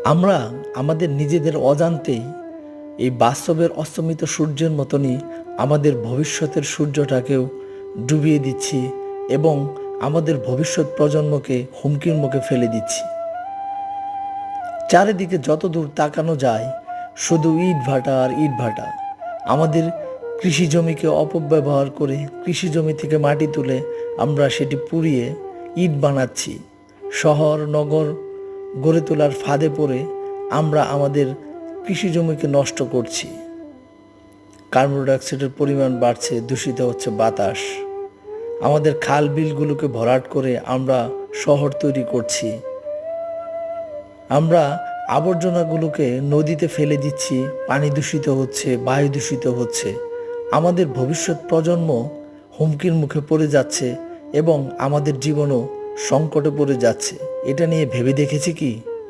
আমরা আমাদের নিজেদের অজান্তেই এই বাস্তবের অস্তমিত সূর্যের মতনই আমাদের ভবিষ্যতের সূর্যটাকেও ডুবিয়ে দিচ্ছি এবং আমাদের ভবিষ্যৎ প্রজন্মকে হুমকির মুখে ফেলে দিচ্ছি। চারিদিকে যত দূর তাকানো যায় শুধু ইটভাটা আর ইটভাটা। আমাদের কৃষি জমিকে অপব্যবহার করে কৃষি জমি থেকে মাটি তুলে আমরা সেটি পুড়িয়ে ইট বানাচ্ছি। শহর নগর গড়ে তোলার ফাঁদে পড়ে আমরা আমাদের কৃষি জমিকে নষ্ট করছি। কার্বন ডাইঅক্সাইডের পরিমাণ বাড়ছে, দূষিত হচ্ছে বাতাস। আমাদের খাল বিলগুলোকে ভরাট করে আমরা শহর তৈরি করছি। আমরা আবর্জনাগুলোকে নদীতে ফেলে দিচ্ছি, পানি দূষিত হচ্ছে, বায়ু দূষিত হচ্ছে। আমাদের ভবিষ্যৎ প্রজন্ম হুমকির মুখে পড়ে যাচ্ছে এবং আমাদের জীবনও সংকটে পড়ে যাচ্ছে। এটা নিয়ে ভেবে দেখেছি কি?